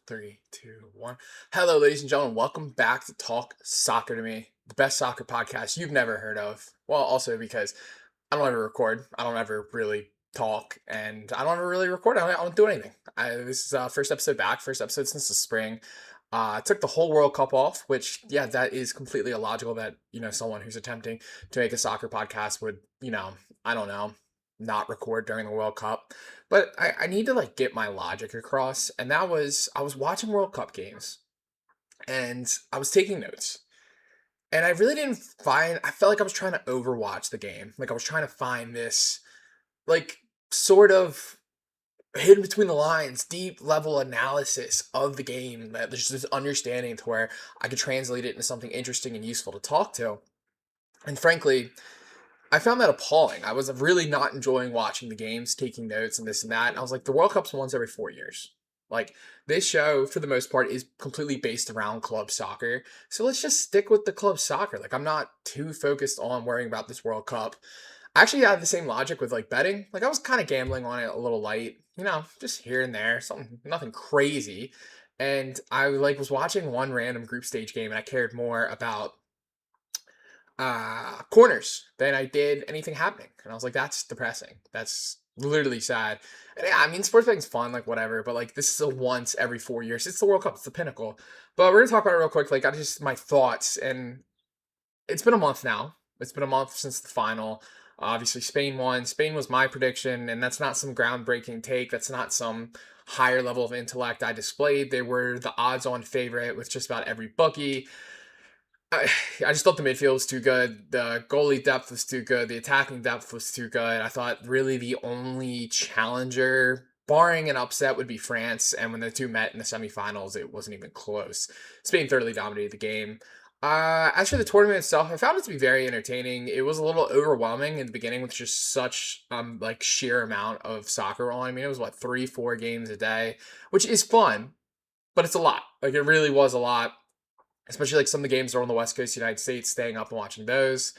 Three, two, one. Hello, ladies and gentlemen. Welcome back to Talk Soccer to Me, the best soccer podcast you've never heard of. Well, also because I don't ever record, I don't ever really talk, and I don't ever really record. I don't do anything. This is first episode back, first episode since the spring. Took the whole World Cup off, which yeah, that is completely illogical. That someone who's attempting to make a soccer podcast would I don't know not record during the World Cup. But I need to like get my logic across, and that was I was watching World Cup games and I was taking notes. And I really didn't find I felt like I was trying to overwatch the game. Like I was trying to find this like sort of hidden between the lines, deep level analysis of the game that there's this understanding to where I could translate it into something interesting and useful to talk to. And frankly, I found that appalling. I was really not enjoying watching the games, taking notes and this and that. And I was like, the World Cup's once every 4 years. Like, this show, for the most part, is completely based around club soccer. So let's just stick with the club soccer. Like, I'm not too focused on worrying about this World Cup. I actually had the same logic with like betting. Like, I was kind of gambling on it a little light, just here and there, something, nothing crazy. And I like was watching one random group stage game, and I cared more about corners than I did anything happening. And I was like, that's depressing. That's literally sad. And yeah, I mean, sports betting's fun, like whatever, but like this is a once every 4 years. It's the World Cup, it's the pinnacle. But we're gonna talk about it real quick. Like, I just my thoughts, and it's been a month now. It's been a month since the final. Obviously, Spain won. Spain was my prediction, and that's not some groundbreaking take. That's not some higher level of intellect I displayed. They were the odds-on favorite with just about every bookie. I, I just thought the midfield was too good. The goalie depth was too good. The attacking depth was too good. I thought really the only challenger, barring an upset, would be France. And when the two met in the semifinals, it wasn't even close. Spain thoroughly dominated the game. As for the tournament itself, I found it to be very entertaining. It was a little overwhelming in the beginning with just such like sheer amount of soccer on. I mean, it was what 3, 4 games a day, which is fun, but it's a lot. Like it really was a lot, especially like some of the games are on the West Coast of the United States, staying up and watching those.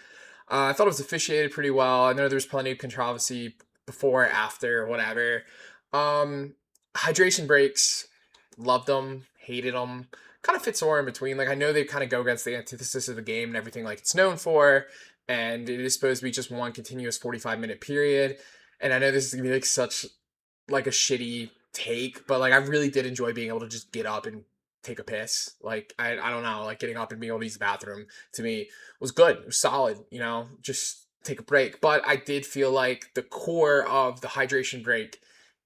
I thought it was officiated pretty well. I know there's plenty of controversy before, after, whatever. Um, Hydration breaks, loved them, hated them. Kind of fit somewhere in between. Like I know they kind of go against the antithesis of the game and everything like it's known for, and it is supposed to be just one continuous 45-minute period. And I know this is gonna be like such like a shitty take, but like I really did enjoy being able to just get up and take a piss. Like I don't know, like getting up and being able to use the bathroom to me was good. It was solid, just take a break. But I did feel like the core of the hydration break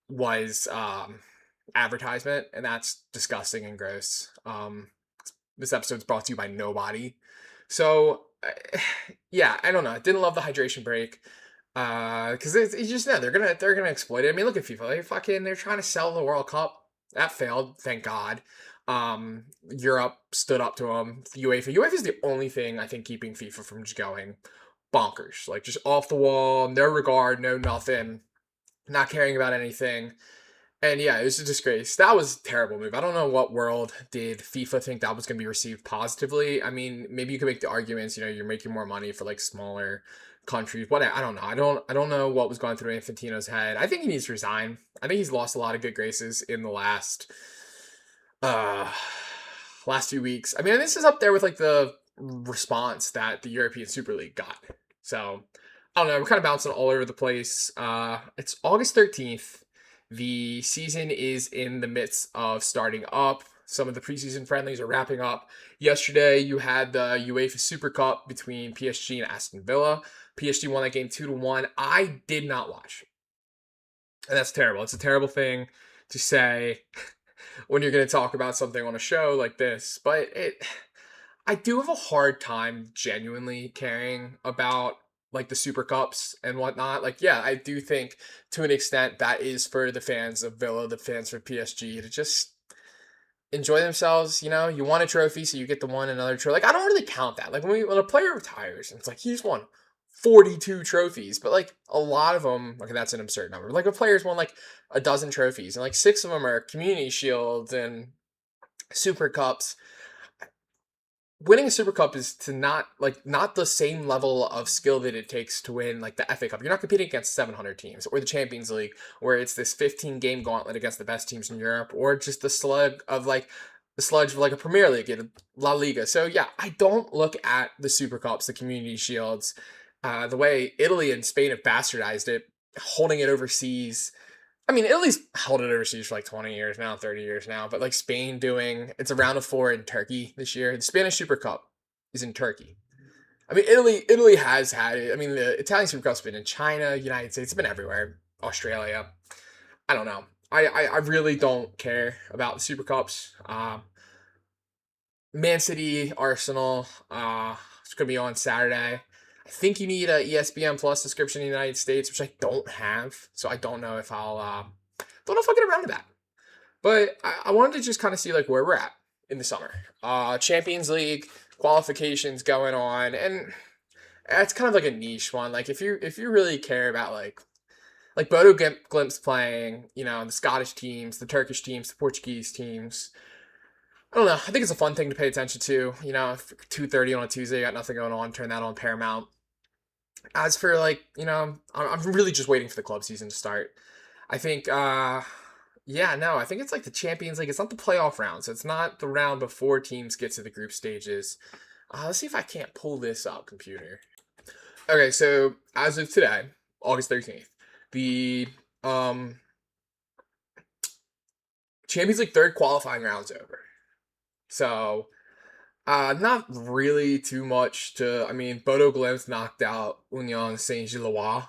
was advertisement, and that's disgusting and gross. This episode's brought to you by nobody. So yeah, I don't know. I didn't love the hydration break. Because it's just no, they're gonna exploit it. I mean, look at FIFA. They're trying to sell the World Cup. That failed, thank God. Europe stood up to them. UEFA is the only thing I think keeping FIFA from just going bonkers, like just off the wall, no regard, no nothing, not caring about anything. And yeah, it was a disgrace. That was a terrible move. I don't know what world did FIFA think that was going to be received positively. I mean, maybe you could make the arguments. You're making more money for like smaller countries. What I don't know. I don't know what was going through Infantino's head. I think he needs to resign. I think he's lost a lot of good graces in the uh last few weeks. I mean, this is up there with like the response that the European Super League got. So I don't know. We're kind of bouncing all over the place. It's August 13th. The season is in the midst of starting up. Some of the preseason friendlies are wrapping up. Yesterday, you had the UEFA Super Cup between PSG and Aston Villa. PSG won that game 2-1. I did not watch, and that's terrible. It's a terrible thing to say when you're going to talk about something on a show like this, but I do have a hard time genuinely caring about like the Super Cups and whatnot. Like, yeah, I do think to an extent that is for the fans of Villa, the fans for PSG to just enjoy themselves. You won a trophy, so you get to win another trophy. Like, I don't really count that. Like when a player retires, and it's like he's won 42 trophies, but like a lot of them, like that's an absurd number. Like a player's won like a dozen trophies, and like six of them are Community Shields and Super Cups. winning a Super Cup is to not the same level of skill that it takes to win like the FA Cup. You're not competing against 700 teams or the Champions League where it's this 15 game gauntlet against the best teams in Europe or just the sludge of like a Premier League in La Liga. So yeah, I don't look at the Super Cups, the Community Shields, the way Italy and Spain have bastardized it, holding it overseas. I mean, Italy's held it overseas for like 20 years now, 30 years now, but like Spain doing it's a round of four in Turkey this year. The Spanish Super Cup is in Turkey. I mean, Italy has had it. I mean, the Italian Super Cup's been in China, United States, it's been everywhere. Australia. I don't know. I really don't care about the Super Cups. Man City, Arsenal. It's gonna be on Saturday. I think you need a ESPN Plus subscription in the United States, which I don't have, so I don't know if I'll get around to that. But I wanted to just kind of see like where we're at in the summer. Champions League qualifications going on, and it's kind of like a niche one. Like if you really care about like Bodo Glimt's playing, the Scottish teams, the Turkish teams, the Portuguese teams. I don't know. I think it's a fun thing to pay attention to. 2:30 on a Tuesday, got nothing going on, turn that on Paramount. As for like, I'm really just waiting for the club season to start. I think, yeah, no, I think it's like the Champions League. It's not the playoff round, so it's not the round before teams get to the group stages. Let's see if I can't pull this up, computer. Okay, so as of today, August 13th, the Champions League third qualifying round's over. So not really too much to. I mean, Bodo Glimt knocked out Union Saint Gilloise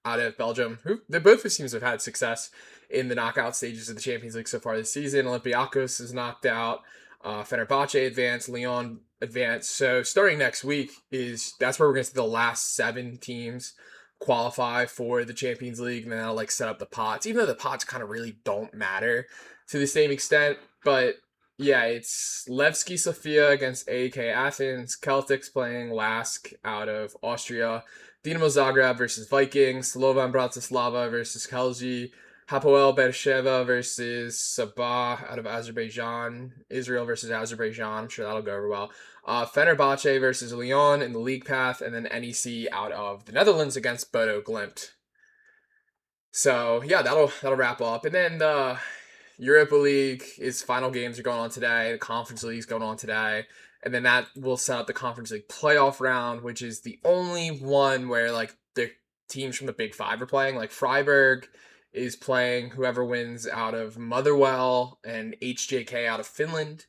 out of Belgium. Who they both seems to have had success in the knockout stages of the Champions League so far this season. Olympiacos is knocked out. Fenerbahce advanced. Lyon advanced. So starting next week that's where we're going to see the last 7 teams qualify for the Champions League, and then that'll like set up the pots. Even though the pots kind of really don't matter to the same extent, but yeah, it's Levski Sofia against AEK Athens. Celtics playing Lask out of Austria. Dinamo Zagreb versus Vikings. Slovan Bratislava versus Helgi. Hapoel Beersheva versus Sabah out of Azerbaijan. Israel versus Azerbaijan. I'm sure that'll go over well. Fenerbahce versus Lyon in the league path. And then NEC out of the Netherlands against Bodo Glimt. So yeah, that'll wrap up. And then the Europa League is final games are going on today. The Conference League is going on today. And then that will set up the Conference League playoff round, which is the only one where like the teams from the Big Five are playing. Like Freiburg is playing whoever wins out of Motherwell and HJK out of Finland.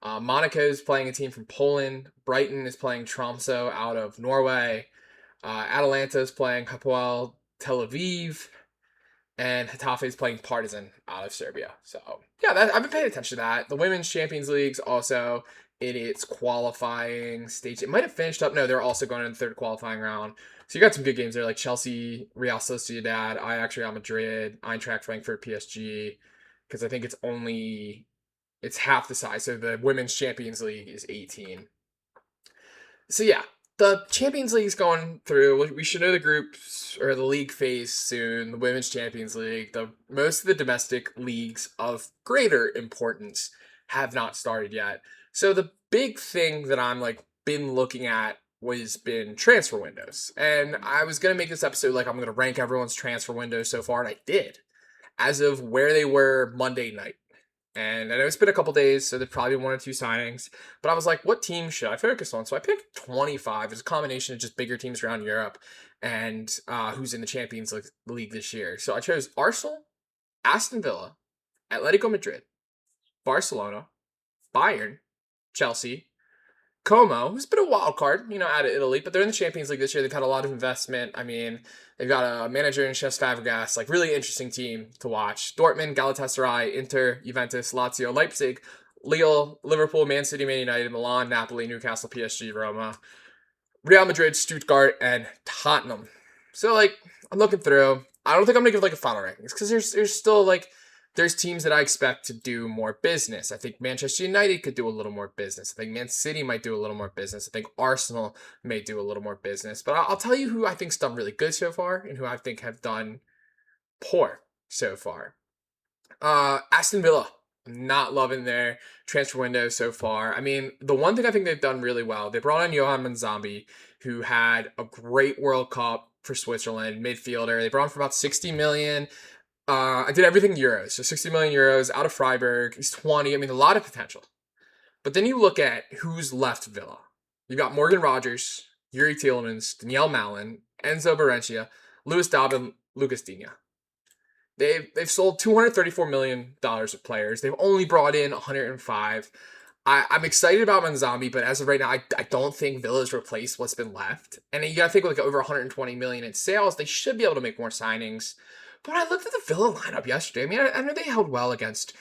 Monaco is playing a team from Poland. Brighton is playing Tromsø out of Norway. Atalanta is playing Hapoel Tel Aviv, and Hetafe is playing Partizan out of Serbia. So yeah, I've been paying attention to that. The Women's Champions League's also in its qualifying stage. It might have finished up. No, they're also going in the third qualifying round. So you got some good games there, like Chelsea, Real Sociedad, Ajax, Real Madrid, Eintracht Frankfurt, PSG. Because I think it's half the size. So the Women's Champions League is 18. So yeah, the Champions League's going through. We should know the groups or the league phase soon. The Women's Champions League. Most of the domestic leagues of greater importance have not started yet. So the big thing that I'm like been looking at was been transfer windows. And I was gonna make this episode like I'm gonna rank everyone's transfer windows so far, and I did. As of where they were Monday night. And I know it's been a couple days, so there's probably 1 or 2 signings. But I was like, what team should I focus on? So I picked 25. It's a combination of just bigger teams around Europe and who's in the Champions League this year. So I chose Arsenal, Aston Villa, Atletico Madrid, Barcelona, Bayern, Chelsea, Como, who's been a wild card, out of Italy, but they're in the Champions League this year. They've had a lot of investment. I mean, they've got a manager in Cesc Fabregas, like really interesting team to watch. Dortmund, Galatasaray, Inter, Juventus, Lazio, Leipzig, Lille, Liverpool, Man City, Man United, Milan, Napoli, Newcastle, PSG, Roma, Real Madrid, Stuttgart, and Tottenham. So like, I'm looking through. I don't think I'm gonna give like a final rankings because there's still like there's teams that I expect to do more business. I think Manchester United could do a little more business. I think Man City might do a little more business. I think Arsenal may do a little more business. But I'll tell you who I think's done really good so far and who I think have done poor so far. Aston Villa. not loving their transfer window so far. I mean, the one thing I think they've done really well, they brought on Johan Manzambi, who had a great World Cup for Switzerland, midfielder. They brought him for about 60 million. I did everything euros, so 60 million euros out of Freiburg. He's 20. I mean, a lot of potential. But then you look at who's left Villa. You got Morgan Rogers, Yuri Tielemans, Danielle Mallon, Enzo Berentia, Lewis Dobbin, Lucas Digne. They've sold $234 million of players. They've only brought in 105. I'm excited about Manzambi, but as of right now, I don't think Villa's replaced what's been left. And you gotta think with like over 120 million in sales, they should be able to make more signings. But when I looked at the Villa lineup yesterday, I mean, I know they held well against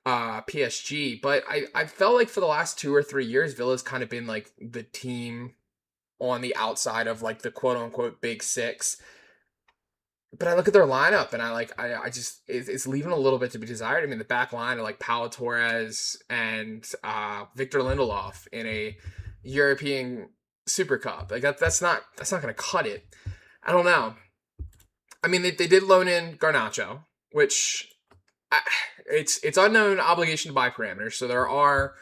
PSG, but I felt like for the last 2 or 3 years, Villa's kind of been like the team on the outside of like the quote unquote big six. But I look at their lineup and I just it's leaving a little bit to be desired. I mean, the back line of like Paulo Torres and Victor Lindelof in a European Super Cup. Like that's not gonna cut it. I don't know. I mean, they did loan in Garnacho, which I, it's unknown obligation to buy parameters. So there are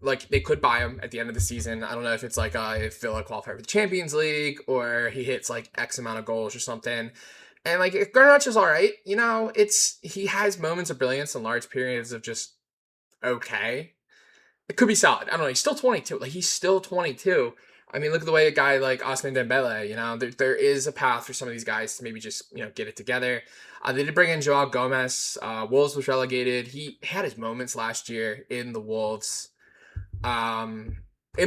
like they could buy him at the end of the season. I don't know if it's like if Villa qualify for the Champions League or he hits like X amount of goals or something. And like Garnacho's all right, he has moments of brilliance and large periods of just okay. It could be solid. I don't know. He's still 22. Like he's still 22. I mean, look at the way a guy like Osman Dembele, there is a path for some of these guys to maybe just, get it together. They did bring in Joao Gomez. Wolves was relegated. He had his moments last year in the Wolves. In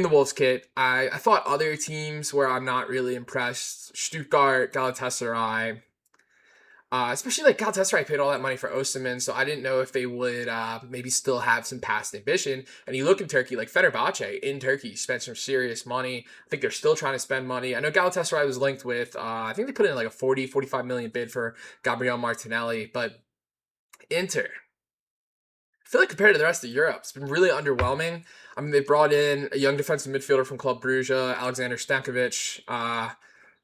the Wolves kit. I thought other teams where I'm not really impressed. Stuttgart, Galatasaray. Especially like Galatasaray paid all that money for Osimhen, so I didn't know if they would maybe still have some past ambition. And you look in Turkey, like Fenerbahce in Turkey spent some serious money. I think they're still trying to spend money. I know Galatasaray was linked with, I think they put in like a 45 million bid for Gabriel Martinelli, but Inter, I feel like compared to the rest of Europe, it's been really underwhelming. I mean, they brought in a young defensive midfielder from Club Brugge, Alexander Stankovic.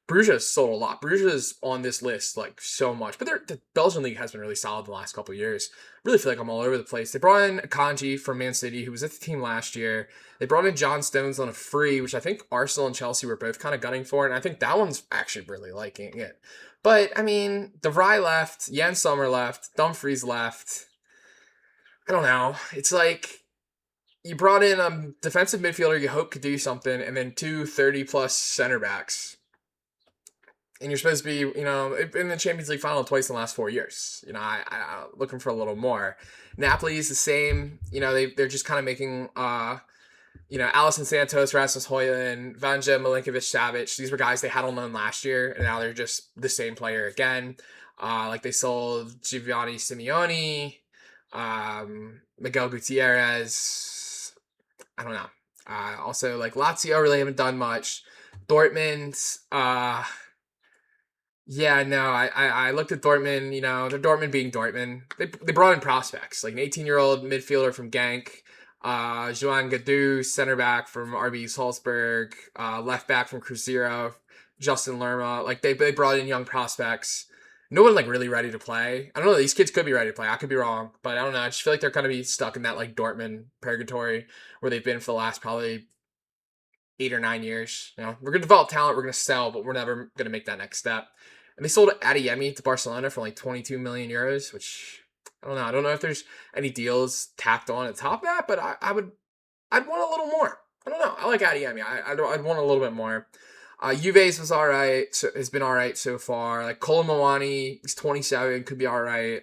Bruges has sold a lot. Bruges is on this list like so much, but the Belgian league has been really solid the last couple of years. Really feel like I'm all over the place. They brought in Akanji from Man City, who was at the team last year. They brought in John Stones on a free, which I think Arsenal and Chelsea were both kind of gunning for, and I think that one's actually really liking it. But I mean, De Vrij left, Jens Sommer left, Dumfries left. I don't know. It's like you brought in a defensive midfielder you hope could do something, and then two 30-plus center backs. And you're supposed to be, in the Champions League final twice in the last 4 years. I'm looking for a little more. Napoli is the same. They're just kind of making, Alisson Santos, Rasmus Højlund, Vanja Milinkovic-Savic. These were guys they had on loan last year, and now they're just the same player again. Like they sold Giovanni Simeone, Miguel Gutierrez. I don't know. Also, like Lazio really haven't done much. Dortmund, yeah, no, I looked at Dortmund, they're Dortmund being Dortmund. They brought in prospects, like an 18-year-old midfielder from Genk, Joan Gadou, center back from RB Salzburg, left back from Cruzeiro, Justin Lerma. Like they brought in young prospects. No one like really ready to play. I don't know, these kids could be ready to play. I could be wrong, but I don't know. I just feel like they're gonna be stuck in that like Dortmund purgatory where they've been for the last probably 8 or 9 years. We're gonna develop talent, we're gonna sell, but we're never gonna make that next step. And they sold Adeyemi to Barcelona for like 22 million euros, which I don't know. I don't know if there's any deals tacked on at top of that, but I'd want a little more. I don't know. I like Adeyemi. I'd want a little bit more. Juve's was all right. So has been all right so far. Like Kolomawani, he's 27, could be all right.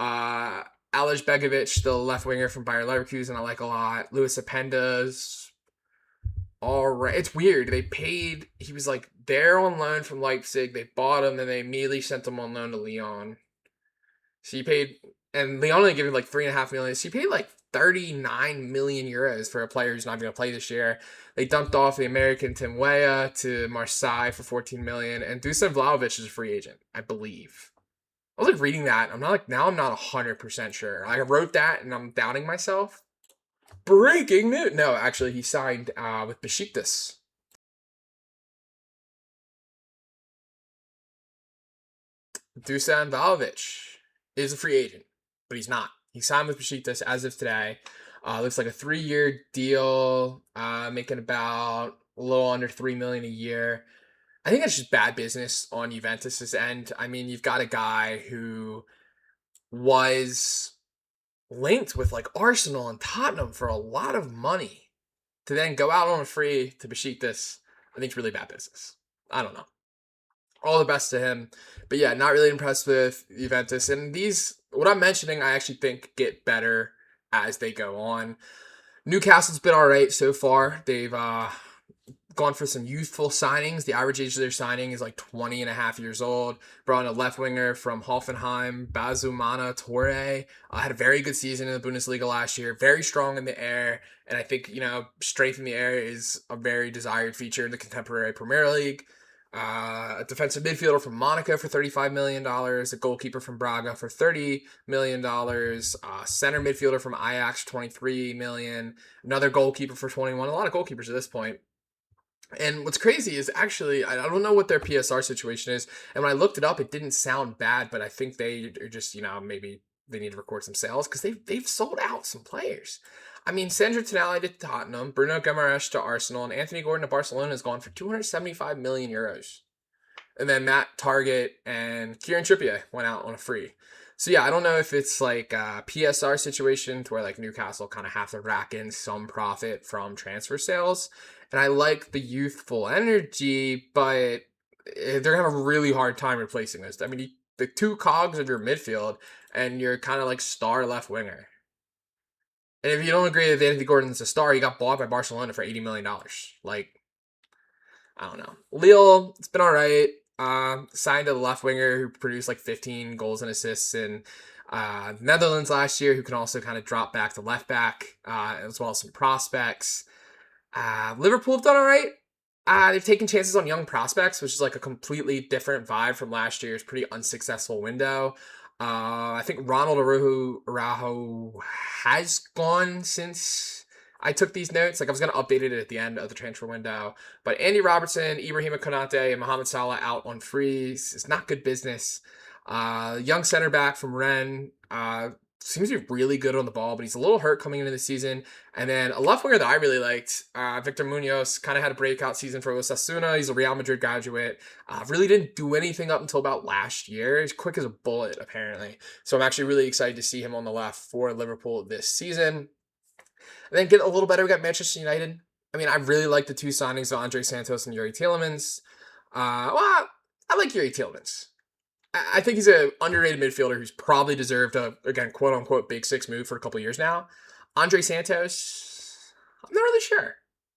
Alej Begovic, the left winger from Bayer Leverkusen, I like a lot. Luis Apenda's all right. It's weird. He was like there on loan from Leipzig. They bought him, then they immediately sent him on loan to Lyon. So you paid, and Lyon only gave him like 3.5 million. So you paid like 39 million euros for a player who's not going to play this year. They dumped off the American Tim Weah to Marseille for 14 million, and Dusan Vlahovic is a free agent, I believe. I was like reading that. I'm not 100% sure. I wrote that and I'm doubting myself. Breaking news. No, actually, he signed with Besiktas. Dusan Vlahovic is a free agent, but he's not. He signed with Besiktas as of today. Looks like a 3-year deal, making about a little under 3 million a year. I think that's just bad business on Juventus's end. I mean, you've got a guy who was linked with like Arsenal and Tottenham for a lot of money to then go out on a free to Besiktas. I think it's really bad business. I don't know. All the best to him. But yeah, not really impressed with Juventus. And these, what I'm mentioning, I actually think get better as they go on. Newcastle's been all right so far. They've gone for some youthful signings. The average age of their signing is like 20 and a half years old. Brought in a left winger from Hoffenheim, Bazumana Torre. Had a very good season in the Bundesliga last year. Very strong in the air. And I think, strength in the air is a very desired feature in the contemporary Premier League. A defensive midfielder from Monaco for $35 million, a goalkeeper from Braga for $30 million, center midfielder from Ajax, $23 million, another goalkeeper for 21. A lot of goalkeepers at this point. And what's crazy is actually, I don't know what their PSR situation is. And when I looked it up, it didn't sound bad, but I think they are just, maybe they need to record some sales because they've sold out some players. I mean, Sandro Tonali to Tottenham, Bruno Guimaraes to Arsenal, and Anthony Gordon to Barcelona has gone for 275 million euros. And then Matt Target and Kieran Trippier went out on a free. So yeah, I don't know if it's like a PSR situation to where like Newcastle kind of have to rack in some profit from transfer sales. And I like the youthful energy, but they're gonna have a really hard time replacing this. I mean, the two cogs of your midfield, and you're kind of like star left winger. And if you don't agree that Anthony Gordon's a star, he got bought by Barcelona for $80 million. Like, I don't know. Lille, it's been all right. Signed a left winger who produced like 15 goals and assists in Netherlands last year, who can also kind of drop back to left back, as well as some prospects. Liverpool have done all right. They've taken chances on young prospects, which is like a completely different vibe from last year's pretty unsuccessful window. I think Ronald Araujo has gone since I took these notes. Like I was going to update it at the end of the transfer window. But Andy Robertson, Ibrahima Konate, and Mohamed Salah out on frees. It's not good business. Young center back from Rennes. Seems to be really good on the ball, but he's a little hurt coming into the season. And then a left winger that I really liked, Victor Munoz, kind of had a breakout season for Osasuna. He's a Real Madrid graduate. Really didn't do anything up until about last year. He's quick as a bullet, apparently. So I'm actually really excited to see him on the left for Liverpool this season. And then get a little better, we got Manchester United. I mean, I really like the two signings of Andre Santos and Yuri Tielemans. I like Yuri Tielemans. I think he's an underrated midfielder who's probably deserved a, again, quote unquote, big six move for a couple years now. Andre Santos, I'm not really sure.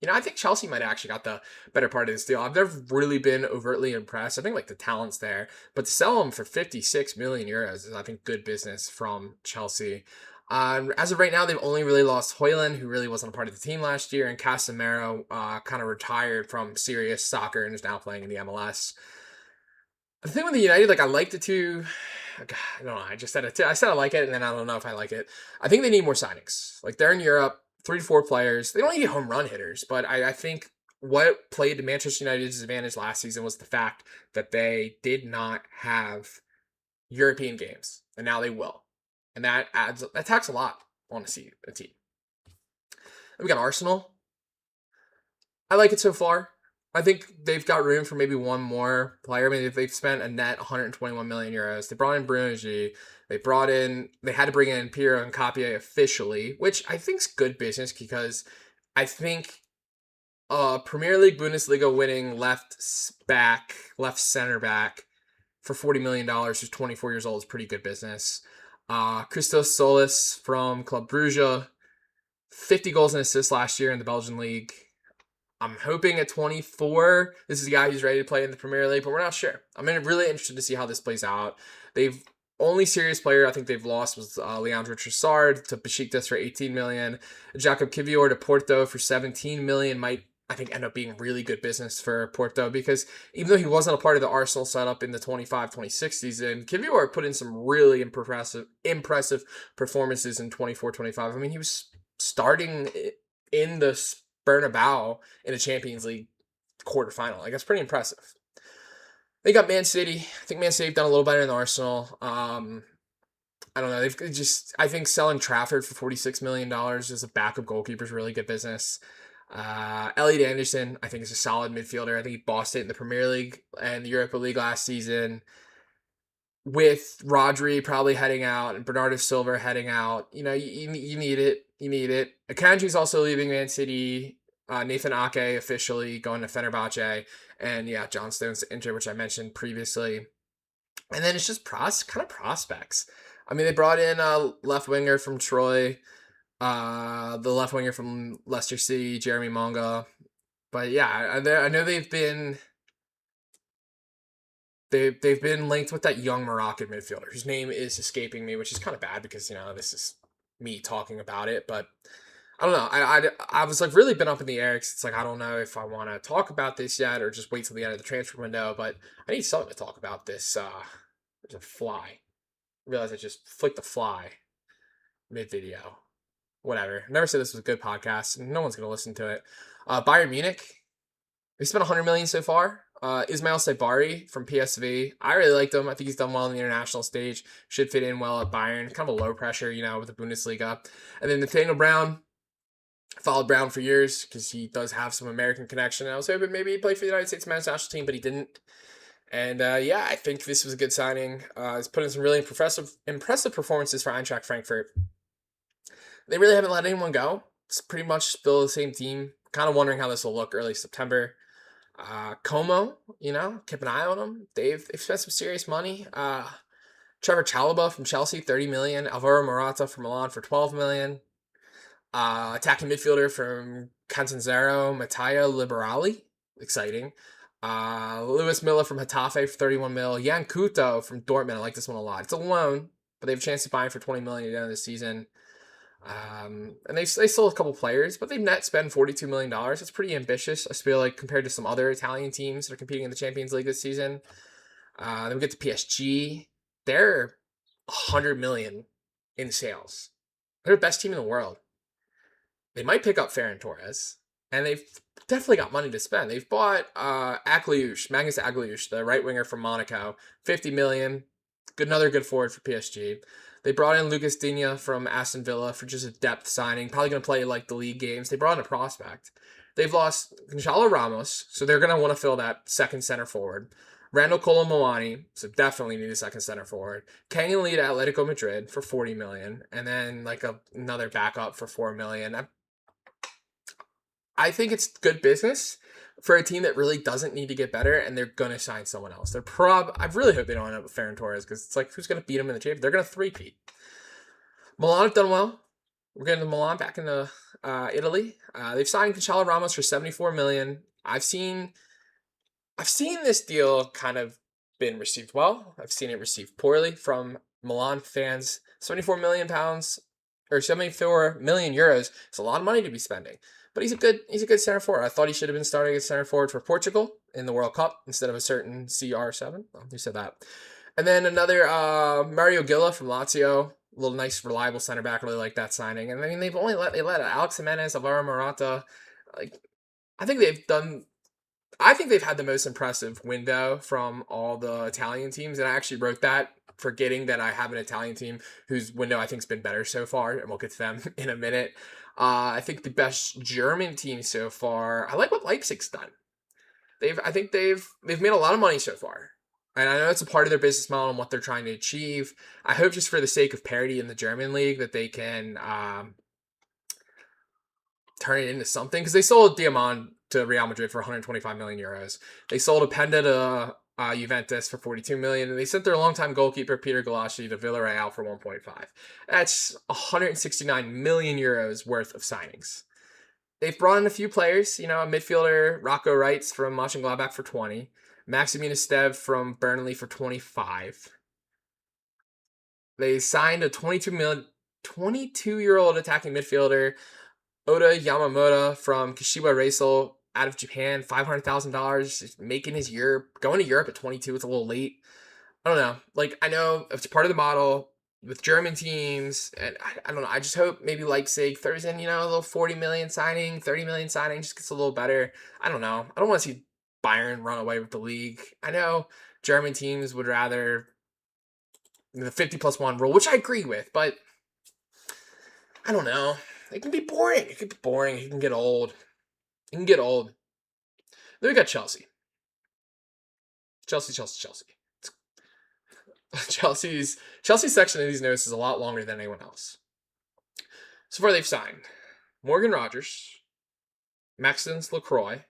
I think Chelsea might have actually got the better part of this deal. I've never really been overtly impressed. I think like the talent's there, but to sell him for 56 million euros is, I think, good business from Chelsea. As of right now, they've only really lost Højlund, who really wasn't a part of the team last year, and Casemiro kind of retired from serious soccer and is now playing in the MLS. The thing with the United, like I liked it too. I don't know. I just said it too. I said I like it, and then I don't know if I like it. I think they need more signings. Like they're in Europe, 3 to 4 players. They don't need home run hitters, but I think what played to Manchester United's advantage last season was the fact that they did not have European games, and now they will, and that tax a lot on a team. And we got Arsenal. I like it so far. I think they've got room for maybe one more player. I mean, they've spent a net 121 million euros. They brought in Bruno G. They had to bring in Piero Nkapie officially, which I think is good business because I think Premier League Bundesliga winning left center back for $40 million, who's 24 years old, is pretty good business. Christos Solis from Club Brugge, 50 goals and assists last year in the Belgian league. I'm hoping at 24, this is a guy who's ready to play in the Premier League, but we're not sure. I'm really interested to see how this plays out. They've only serious player I think they've lost was Leandro Trossard to Besiktas for 18 million. Jacob Kivior to Porto for 17 million might, I think, end up being really good business for Porto because even though he wasn't a part of the Arsenal setup in the 25-26 season, Kivior put in some really impressive performances in 24-25. I mean, he was starting in the Bernabeu in a Champions League quarterfinal. Like, that's pretty impressive. They got Man City. I think Man City have done a little better than Arsenal. I don't know. They've just, I think selling Trafford for $46 million as a backup goalkeeper is really good business. Elliot Anderson, I think, is a solid midfielder. I think he bossed it in the Premier League and the Europa League last season. With Rodri probably heading out and Bernardo Silva heading out, you need it. You need it. Akanji's also leaving Man City. Nathan Ake officially going to Fenerbahce. And yeah, John Stones injured, which I mentioned previously. And then it's just kind of prospects. I mean, they brought in a left winger from Troy, the left winger from Leicester City, Jeremy Monga. But yeah, I know they've been linked with that young Moroccan midfielder whose name is escaping me, which is kind of bad because this is me talking about it. But I don't know. I was like really been up in the air because it's like I don't know if I want to talk about this yet or just wait till the end of the transfer window. But I need something to talk about this. There's a fly. I realized I just flicked the fly mid video. Whatever. Never said this was a good podcast, and no one's gonna listen to it. Bayern Munich. They spent 100 million so far. Ismail Sabari from PSV. I really liked him. I think he's done well on the international stage. Should fit in well at Bayern. Kind of a low pressure, with the Bundesliga. And then Nathaniel Brown. Followed Brown for years because he does have some American connection. I was hoping maybe he'd play for the United States men's national team, but he didn't. And yeah, I think this was a good signing. He's put in some really impressive performances for Eintracht Frankfurt. They really haven't let anyone go. It's pretty much still the same team. Kind of wondering how this will look early September. Como, keep an eye on them. They've spent some serious money. Trevor Chalobah from Chelsea, 30 million. Alvaro Morata from Milan for 12 million. Attacking midfielder from Catanzaro, Matteo Liberali. Exciting. Lewis Miller from Hetafe for 31 mil. Jan Couto from Dortmund. I like this one a lot. It's a loan, but they have a chance to buy him for 20 million at the end of the season. And they sold a couple players, but they've net spent $42 million. It's pretty ambitious, I feel like, compared to some other Italian teams that are competing in the Champions League this season. Then we get to PSG. They're 100 million in sales. They're the best team in the world. They might pick up Ferran Torres, and they've definitely got money to spend. They've bought Magnus Agliush, the right winger from Monaco, 50 million. Another good forward for PSG. They brought in Lucas Digne from Aston Villa for just a depth signing. Probably going to play like the league games. They brought in a prospect. They've lost Gonzalo Ramos, so they're going to want to fill that second center forward. Randall Colomboani, so definitely need a second center forward. Kenyan Lee to Atletico Madrid for 40 million, and then like another backup for 4 million. I think it's good business for a team that really doesn't need to get better, and they're going to sign someone else. I really hope they don't end up with Ferran Torres, because it's like, who's going to beat them in the championship? They're going to three-peat. Milan have done well. We're getting to Milan back into Italy. They've signed Gonzalo Ramos for 74 million. I've seen this deal kind of been received well. I've seen it received poorly from Milan fans. 74 million pounds or 74 million euros is a lot of money to be spending. But he's a good center forward. I thought he should have been starting as center forward for Portugal in the World Cup instead of a certain CR7. Oh, who said that? And then another Mario Gilla from Lazio, a little nice, reliable center back. Really like that signing. And I mean, they let Alex Jimenez, Alvaro Morata. I think they've had the most impressive window from all the Italian teams, and I actually wrote that forgetting that I have an Italian team whose window I think has been better so far, and we'll get to them in a minute. I think the best German team so far. I like what Leipzig's done. I think they've made a lot of money so far, and I know it's a part of their business model and what they're trying to achieve. I hope just for the sake of parity in the German league that they can turn it into something, because they sold Diamond to Real Madrid for 125 million euros. They sold Openda to Juventus for 42 million, and they sent their longtime goalkeeper Peter Galassi to Villarreal for 1.5. That's 169 million euros worth of signings. They've brought in a few players, a midfielder Rocco Reitz from Mönchengladbach for 20, Maximina Stev from Burnley for 25. They signed a 22-year-old attacking midfielder Oda Yamamoto from Kashiwa Reysol out of Japan, $500,000, making his year, going to Europe at 22. It's a little late. I don't know. I know it's part of the model with German teams, and I don't know. I just hope maybe Leipzig throws in, a little 40 million signing, 30 million signing, just gets a little better. I don't know. I don't want to see Bayern run away with the league. I know German teams would rather, the 50+1 rule, which I agree with, but I don't know. It can be boring. It can be boring. It can get old. It can get old. Then we got Chelsea. Chelsea. Chelsea's section of these notes is a lot longer than anyone else. So far, they've signed Morgan Rogers, Maxence Lacroix,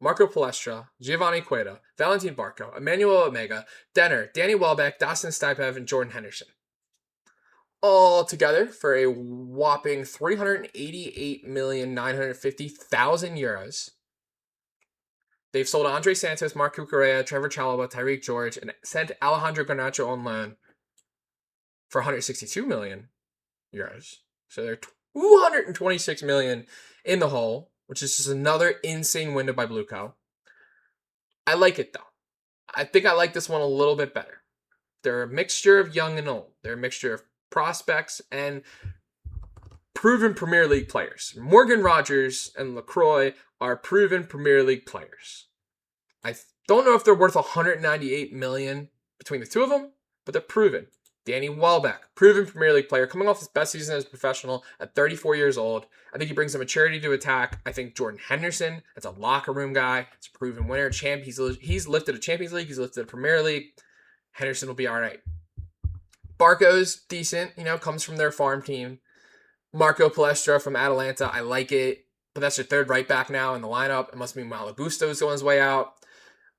Marco Palestra, Giovanni Cueto, Valentin Barco, Emmanuel Omega, Denner, Danny Welbeck, Dawson Stipev, and Jordan Henderson. All together for a whopping €388,950,000. They've sold Andre Santos, Mark Cucurella, Trevor Chalobah, Tyreek George, and sent Alejandro Garnacho on loan for €162 million. So they're $226 million in the hole, which is just another insane window by Blue Co. I like it though. I think I like this one a little bit better. They're a mixture of young and old. They're a mixture of prospects and proven Premier League players. Morgan Rogers and LaCroix are proven Premier League players. I don't know if they're worth $198 million between the two of them, but they're proven. Danny Welbeck, proven Premier League player, coming off his best season as a professional at 34 years old. I think he brings a maturity to attack. I think Jordan Henderson, that's a locker room guy. It's a proven winner. He's lifted a Champions League. He's lifted a Premier League. Henderson will be all right. Barco's decent, comes from their farm team. Marco Palestra from Atalanta, I like it. But that's your third right back now in the lineup. It must mean Malabusto's on his way out.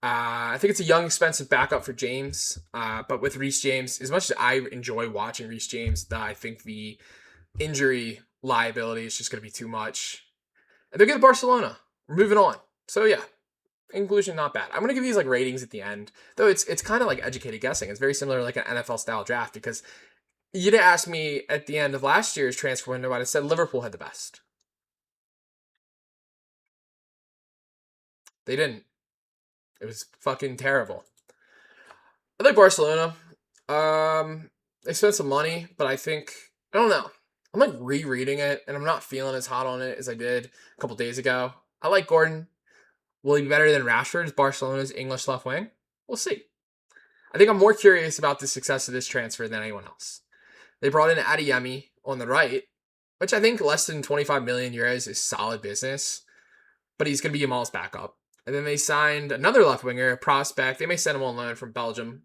I think it's a young, expensive backup for James. But with Reece James, as much as I enjoy watching Reece James, I think the injury liability is just going to be too much. And they're good at Barcelona. We're moving on. So yeah, in conclusion, not bad. I'm going to give these like ratings at the end. Though it's kind of like educated guessing. It's very similar to like an NFL style draft because you didn't ask me at the end of last year's transfer window, I'd have said Liverpool had the best. They didn't. It was fucking terrible. I like Barcelona. They spent some money, but I don't know. I'm like rereading it, and I'm not feeling as hot on it as I did a couple days ago. I like Gordon. Will he be better than Rashford as Barcelona's English left wing? We'll see. I think I'm more curious about the success of this transfer than anyone else. They brought in Adeyemi on the right, which I think less than 25 million euros is solid business, but he's going to be Yamal's backup. And then they signed another left winger, a prospect. They may send him on loan from Belgium.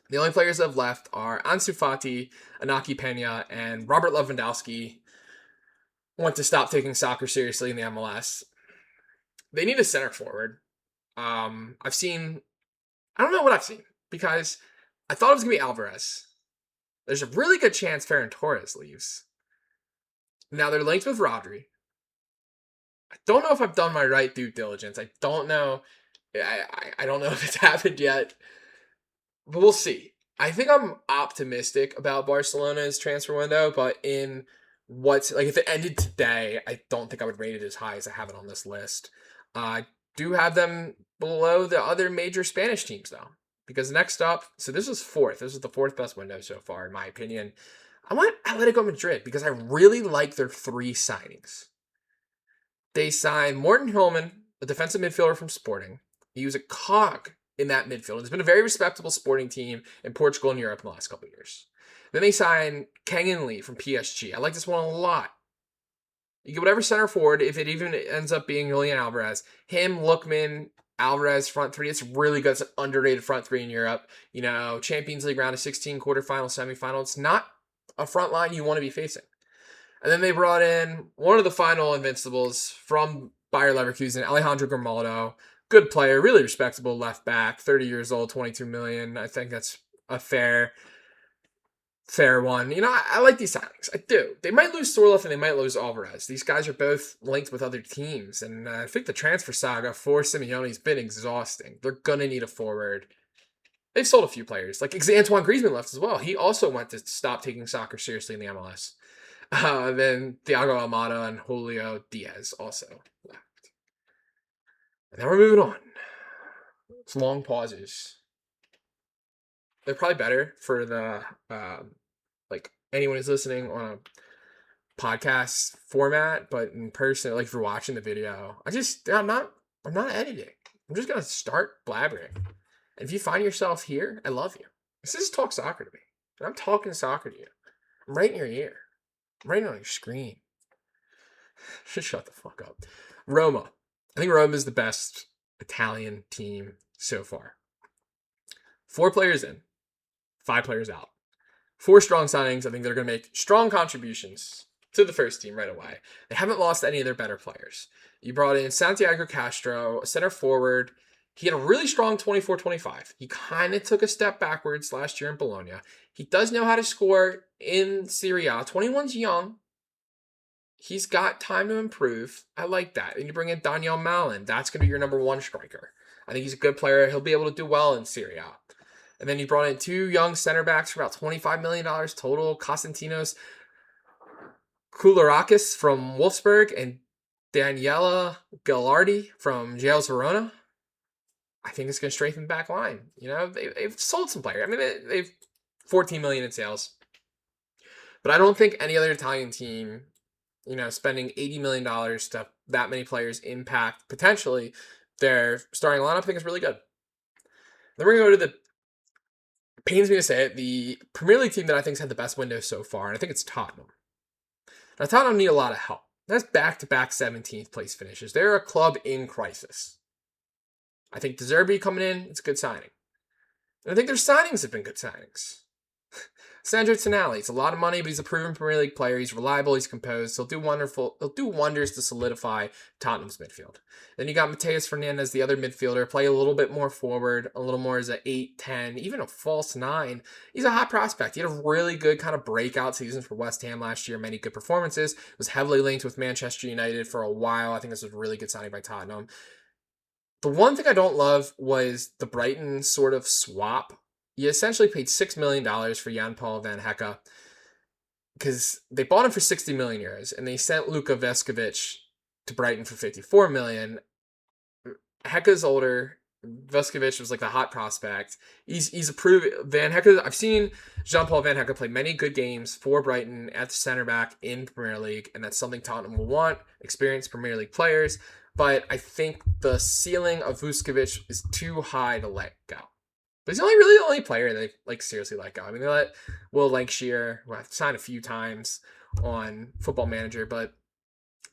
The only players that have left are Ansu Fati, Inaki Pena, and Robert Lewandowski want to stop taking soccer seriously in the MLS. They need a center forward. I don't know what I've seen because I thought it was going to be Alvarez. There's a really good chance Ferran Torres leaves. Now they're linked with Rodri. I don't know if I've done my right due diligence. I don't know. I don't know if it's happened yet. But we'll see. I think I'm optimistic about Barcelona's transfer window, but if it ended today, I don't think I would rate it as high as I have it on this list. I do have them below the other major Spanish teams, though. Because next up, so this was fourth. This is the fourth best window so far, in my opinion. I want Atletico Madrid because I really like their three signings. They signed Morten Hillman, a defensive midfielder from Sporting. He was a cog in that midfield. It's been a very respectable Sporting team in Portugal and Europe in the last couple of years. Then they signed Kang-in Lee from PSG. I like this one a lot. You get whatever center forward, if it even ends up being Julian Alvarez. Him, Lookman, Alvarez, front three. It's really good. It's an underrated front three in Europe. Champions League round of 16, quarterfinal, semifinal. It's not a front line you want to be facing. And then they brought in one of the final invincibles from Bayer Leverkusen, Alejandro Grimaldo. Good player, really respectable left back, 30 years old, 22 million. I think that's a fair one. I like these signings. I do. They might lose Sorloth and they might lose Alvarez. These guys are both linked with other teams. And I think the transfer saga for Simeone has been exhausting. They're going to need a forward. They've sold a few players. Like Antoine Griezmann left as well. He also went to stop taking soccer seriously in the MLS. Then Thiago Almada and Julio Diaz also left. And then we're moving on. It's long pauses. They're probably better for the anyone who's listening on a podcast format, but in person, like if you're watching the video, I'm not editing. I'm just gonna start blabbering. And if you find yourself here, I love you. This is Talk Soccer to me. And I'm talking soccer to you. I'm right in your ear. I'm right on your screen. Just shut the fuck up. Roma. I think Roma is the best Italian team so far. 4 players in, 5 players out. 4 strong signings. I think they're going to make strong contributions to the first team right away. They haven't lost any of their better players. You brought in Santiago Castro, center forward. He had a really strong 24-25. He kind of took a step backwards last year in Bologna. He does know how to score in Serie A. 21's young. He's got time to improve. I like that. And you bring in Daniel Malin. That's going to be your number 1 striker. I think he's a good player. He'll be able to do well in Serie A. And then you brought in 2 young center backs for about $25 million total. Konstantinos Koulourakis from Wolfsburg and Daniela Gallardi from Gels Verona. I think it's going to strengthen the back line. You know, they've sold some players. I mean, they've $14 million in sales. But I don't think any other Italian team, you know, spending $80 million to have that many players impact potentially their starting lineup, I think is really good. Then we're going to go to the, pains me to say it, the Premier League team that I think has had the best window so far, and I think it's Tottenham. Now, Tottenham need a lot of help. That's back-to-back 17th place finishes. They're a club in crisis. I think De Zerbi coming in, it's a good signing. And I think their signings have been good signings. Sandro Tonali, it's a lot of money, but he's a proven Premier League player. He's reliable, he's composed. He'll do wonders to solidify Tottenham's midfield. Then you got Mateus Fernandes, the other midfielder, play a little bit more forward, a little more as a 8, 10, even a false 9. He's a hot prospect. He had a really good kind of breakout season for West Ham last year, many good performances. Was heavily linked with Manchester United for a while. I think this was a really good signing by Tottenham. The one thing I don't love was the Brighton sort of swap. You essentially paid $6 million for Jan-Paul van Hecke because they bought him for 60 million euros and they sent Luka Veskovic to Brighton for 54 million. Hecke's older. Veskovic was like the hot prospect. He's a proven Van Hecke. I've seen Jean-Paul Van Hecke play many good games for Brighton at the center back in Premier League, and that's something Tottenham will want, experienced Premier League players. But I think the ceiling of Vuskovic is too high to let go. But he's really the only player they like seriously let go. I mean, they let Will Lancashire, who I've signed a few times on Football Manager, but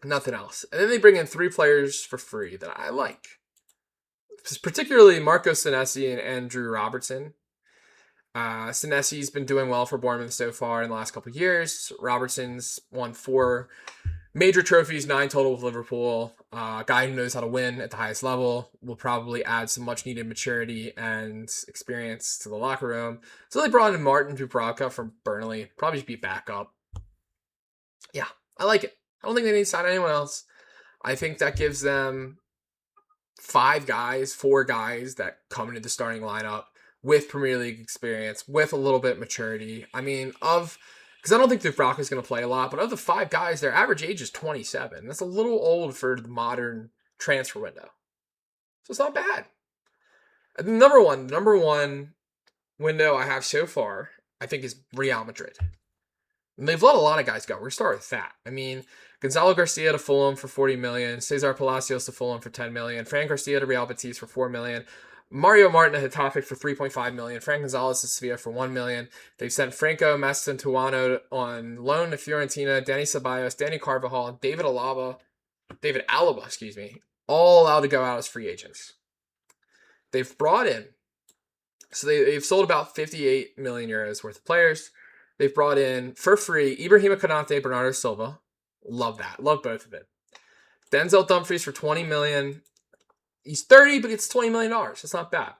nothing else. And then they bring in 3 players for free that I like, particularly Marco Senesi and Andrew Robertson. Senesi's been doing well for Bournemouth so far in the last couple of years. Robertson's won 4 major trophies, 9 total with Liverpool. A guy who knows how to win at the highest level, will probably add some much needed maturity and experience to the locker room. So they brought in Martin Dubravka from Burnley. Probably should be backup. Yeah, I like it. I don't think they need to sign anyone else. I think that gives them 4 guys that come into the starting lineup with Premier League experience, with a little bit of maturity. I mean, because I don't think Dubravka is going to play a lot, but of the 5 guys, their average age is 27. That's a little old for the modern transfer window. So it's not bad. And the number one window I have so far, I think, is Real Madrid. And they've let a lot of guys go. We're going to start with that. I mean, Gonzalo Garcia to Fulham for 40 million, Cesar Palacios to Fulham for 10 million, Fran Garcia to Real Betis for 4 million, Mario Martin to Getafe for 3.5 million, Frank Gonzalez to Sevilla for 1 million. They've sent Franco Mastantuano on loan to Fiorentina, Danny Ceballos, Danny Carvajal, David Alaba, all allowed to go out as free agents. They've brought in, so they've sold about 58 million euros worth of players. They've brought in, for free, Ibrahima Konate, Bernardo Silva. Love that. Love both of them. Denzel Dumfries for 20 million. He's 30, but it's $20 million. That's not bad.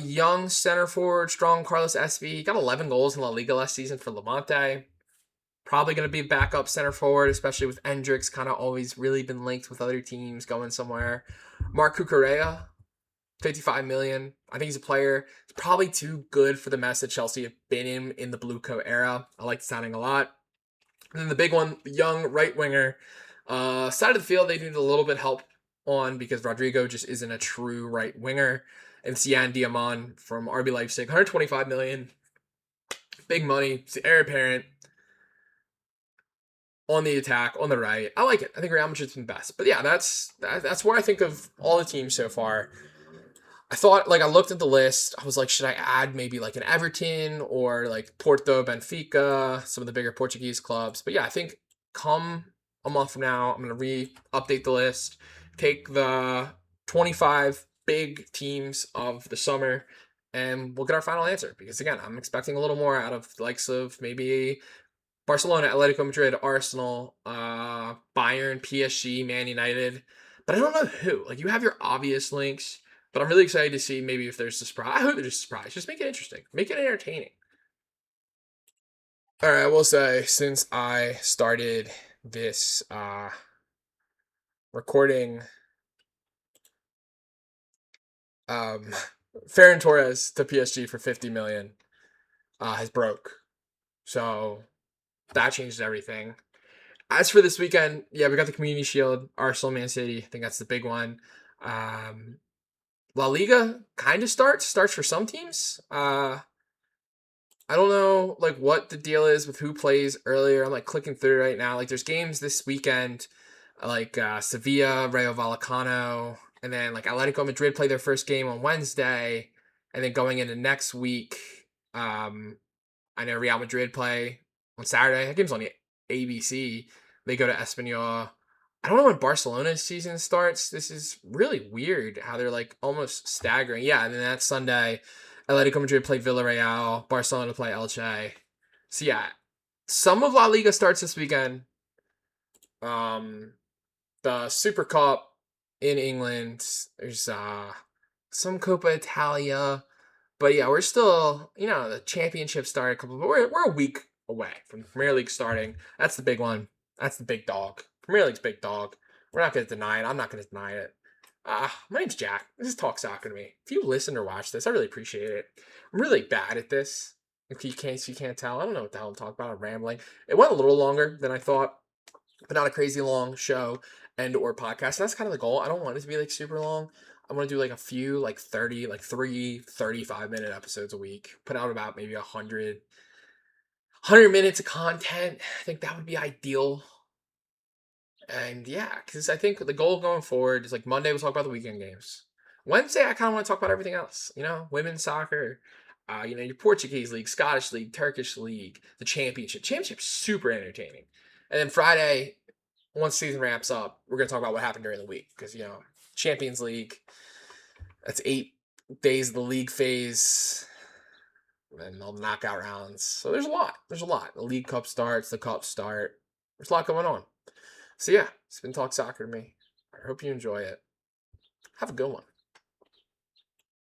Young center forward, strong Carlos Espy. He got 11 goals in La Liga last season for Levante. Probably going to be a backup center forward, especially with Hendricks kind of always really been linked with other teams going somewhere. Mark Cucurella, 55 million. I think he's a player. He's probably too good for the mess that Chelsea have been in the Blue Coat era. I like the signing a lot. And then the big one, the young right winger. Side of the field, they need a little bit help on because Rodrigo just isn't a true right winger. And it's Jan Diamant from RB Leipzig, 125 million. Big money. It's the heir apparent. On the attack, on the right. I like it. I think Real Madrid's been best. But yeah, that's what I think of all the teams so far. I thought, like, I looked at the list. I was like, should I add maybe like an Everton or like Porto, Benfica, some of the bigger Portuguese clubs? But yeah, I think come a month from now, I'm gonna update the list, take the 25 big teams of the summer, and we'll get our final answer. Because again, I'm expecting a little more out of the likes of maybe Barcelona, Atletico Madrid, Arsenal, Bayern, PSG, Man United. But I don't know who. Like, you have your obvious links, but I'm really excited to see maybe if there's a surprise. I hope there's a surprise. Just make it interesting. Make it entertaining. All right, I will say, since I started this recording, um, Ferran Torres to PSG for 50 million has broke. So that changed everything. As for this weekend, yeah, we got the Community Shield, Arsenal, Man City. I think that's the big one. Um, La Liga kind of starts for some teams. I don't know like what the deal is with who plays earlier. I'm like clicking through right now. Like there's games this weekend, like Sevilla, Rayo Vallecano, and then like Atletico Madrid play their first game on Wednesday, and then going into next week, um, I know Real Madrid play on Saturday. That game's on the ABC. They go to Espanyol. I don't know when Barcelona's season starts. This is really weird how they're like almost staggering. Yeah, and then that Sunday, Atletico Madrid play Villarreal. Barcelona play Elche. So yeah, some of La Liga starts this weekend. Um, the Super Cup in England. There's some Coppa Italia. But yeah, we're still, the championship started a couple, but we're a week away from the Premier League starting. That's the big one. That's the big dog. Premier League's big dog. We're not going to deny it. I'm not going to deny it. My name's Jack. This is Talk Soccer to me. If you listen or watch this, I really appreciate it. I'm really bad at this. In case you can't tell, I don't know what the hell I'm talking about. I'm rambling. It went a little longer than I thought, but not a crazy long show and or podcast. And that's kind of the goal. I don't want it to be like super long. I want to do like a few like 30, like 35-minute episodes a week. Put out about maybe 100 minutes of content. I think that would be ideal. And yeah, because I think the goal going forward is like Monday we'll talk about the weekend games. Wednesday I kind of want to talk about everything else. Women's soccer, your Portuguese league, Scottish league, Turkish league, the championship. Championship's super entertaining. And then Friday, once season wraps up, we're gonna talk about what happened during the week because Champions League. That's 8 days of the league phase, and all the knockout rounds. So there's a lot. There's a lot. The League Cup starts. The Cups start. There's a lot going on. So yeah, it's been Talk Soccer to me. I hope you enjoy it. Have a good one.